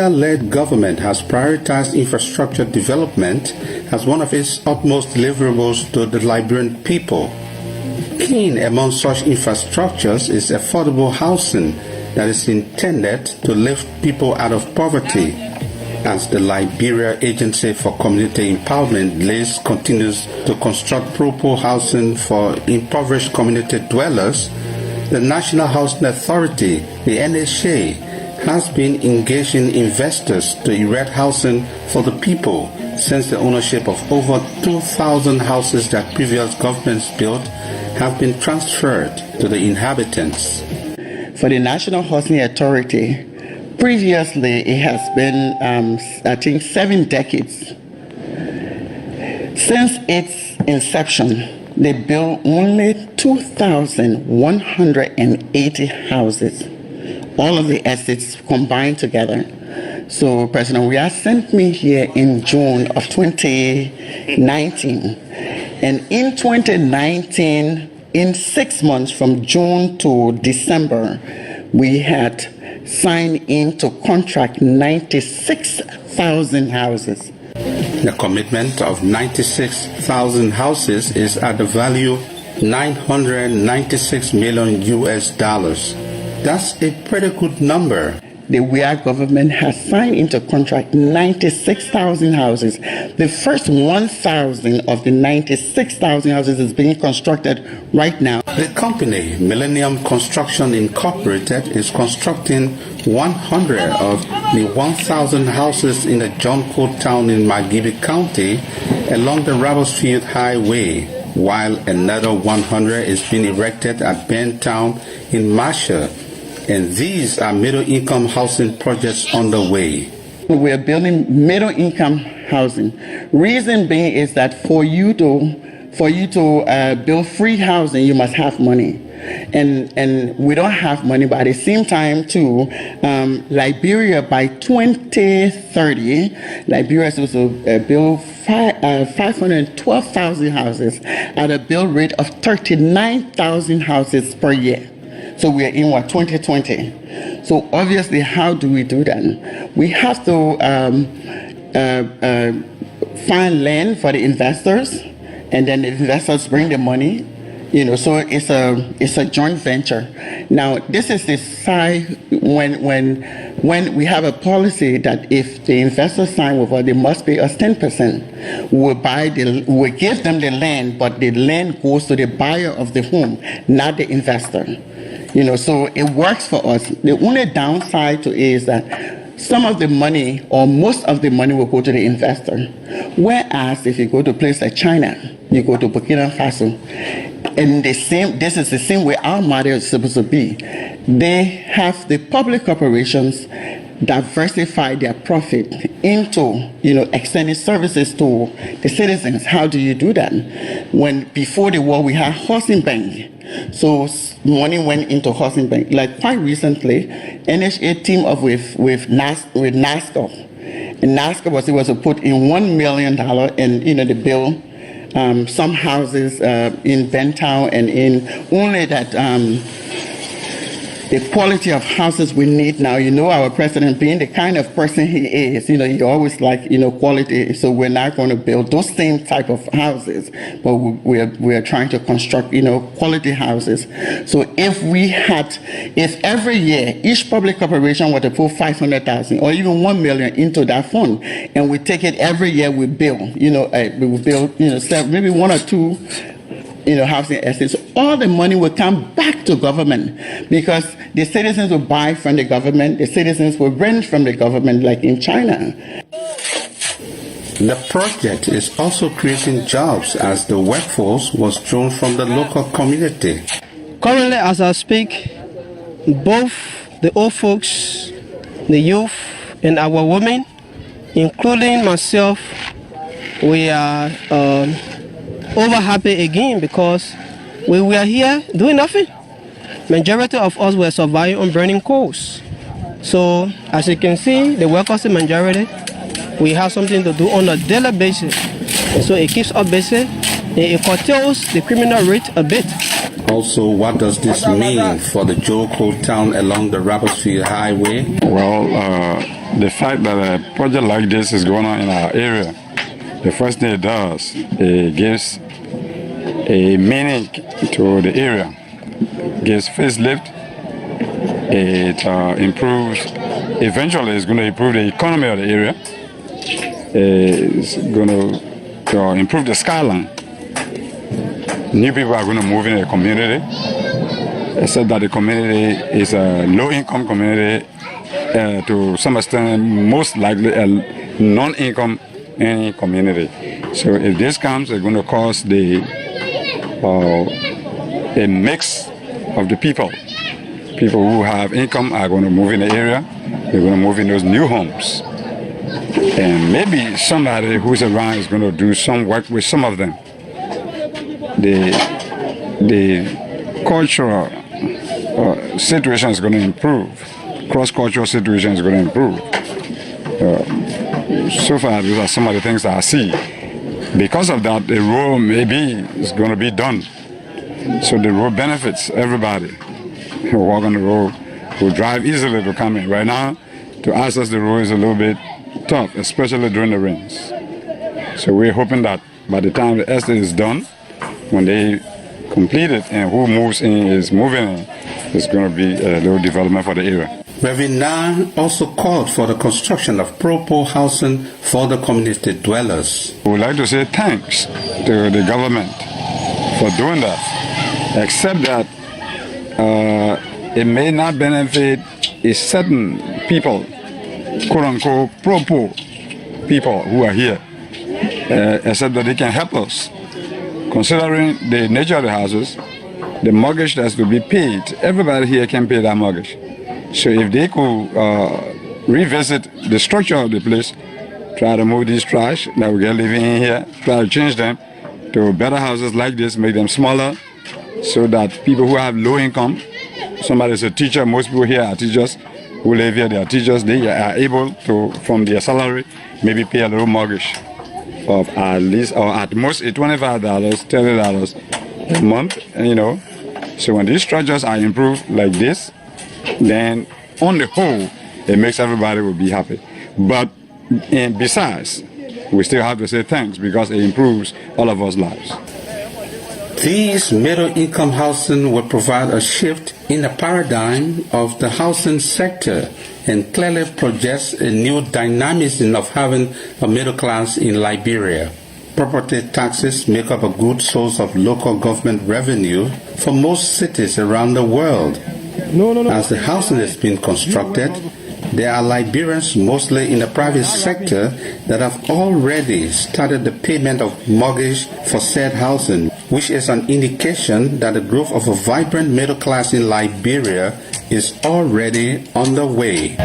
Liberian-led government has prioritized infrastructure development as one of its utmost deliverables to the Liberian people. Key among such infrastructures is affordable housing that is intended to lift people out of poverty. As the Liberia Agency for Community Empowerment (LACE) continues to construct proper housing for impoverished community dwellers, the National Housing Authority, the NHA, has been engaging investors to erect housing for the people since the ownership of over 2,000 houses that previous governments built have been transferred to the inhabitants. For the National Housing Authority, previously it has been, I think, 7 decades. Since its inception, they built only 2,180 houses. All of the estates combined together. So President Weah sent me here in June of 2019. And in 2019, in 6 months from June to December, we had signed into contract 96,000 houses. The commitment of 96,000 houses is at the value $996 million US. That's a pretty good number. The Weah government has signed into contract 96,000 houses. The first 1,000 of the 96,000 houses is being constructed right now. The company, Millennium Construction Incorporated, is constructing 100 of the 1,000 houses in the John Coat town in Magibi County along the Ravensfield Highway, while another 100 is being erected at Ben Town in Marshall. And these are middle-income housing projects on the way. We are building middle-income housing. Reason being is that for you to build free housing, you must have money, and we don't have money. But at the same time, too, Liberia by 2030, Liberia is supposed to build 512,000 houses at a build rate of 39,000 houses per year. So we are in 2020. So obviously, how do we do that? We have to find land for the investors, and then the investors bring the money. So it's a joint venture. Now this is the side when we have a policy that if the investors sign with us, they must pay us 10%. We'll give them the land, but the land goes to the buyer of the home, not the investor. So it works for us. The only downside to it is that some of the money or most of the money will go to the investor. Whereas if you go to a place like China, you go to Burkina Faso, and this is the same way our model is supposed to be. They have the public corporations diversify their profit into, extending services to the citizens. How do you do that? When before the war we had housing bank, so money went into housing bank. Like quite recently, NHA teamed up with NASCO, and NASCO was able to put in $1 million and the bill. Some houses in Bentown, and in only that the quality of houses we need now. Our president being the kind of person he is, he always like quality. So we're not going to build those same type of houses, but we are trying to construct quality houses. So if every year each public corporation were to put 500,000 or even 1 million into that fund, and we take it every year, we build, we will build, maybe 1 or 2. Housing estates, all the money will come back to government because the citizens will buy from the government, the citizens will rent from the government, like in China. The project is also creating jobs as the workforce was drawn from the local community. Currently, as I speak, both the old folks, the youth, and our women, including myself, we are over happy again because we were here doing nothing. Majority of us were surviving on burning coals. So as you can see, the workers in majority, we have something to do on a daily basis. And so it keeps us busy and it curtails the criminal rate a bit. Also, what does this mean for the Joko town along the Rapperswil Highway? Well, the fact that a project like this is going on in our area, the first thing it does, it gives a meaning to the area, gives facelift, it improves, eventually it's going to improve the economy of the area, it's going to improve the skyline. New people are going to move in the community, except that the community is a low-income community, to some extent, most likely a non-income community. So if this comes, it's going to cause a mix of the people. People who have income are going to move in the area. They're going to move in those new homes. And maybe somebody who's around is going to do some work with some of them. The cultural situation is going to improve. Cross-cultural situation is going to improve. So far, these are some of the things that I see. Because of that, the road maybe is going to be done. So the road benefits everybody who walk on the road, who drive easily to come in. Right now, to access the road is a little bit tough, especially during the rains. So we're hoping that by the time the estate is done, when they complete it and who moves in is moving in, it's going to be a little development for the area. Reverend Nah also called for the construction of proper housing for the community dwellers. We would like to say thanks to the government for doing that, except that it may not benefit a certain people, quote-unquote, proper people who are here, except that they can help us. Considering the nature of the houses, the mortgage that's to be paid, everybody here can pay that mortgage. So if they could revisit the structure of the place, try to move these trash that we get living in here, try to change them to better houses like this, make them smaller, so that people who have low income, somebody's a teacher, most people here are teachers, who live here, they are teachers, they are able to, from their salary, maybe pay a little mortgage of at least, or at most, $25, $30 a month, you know. So when these structures are improved like this, then on the whole, it makes everybody will be happy. But besides, we still have to say thanks because it improves all of us lives. These middle-income housing will provide a shift in the paradigm of the housing sector and clearly projects a new dynamism of having a middle class in Liberia. Property taxes make up a good source of local government revenue for most cities around the world. As the housing is being constructed, there are Liberians, mostly in the private sector, that have already started the payment of mortgage for said housing, which is an indication that the growth of a vibrant middle class in Liberia is already underway.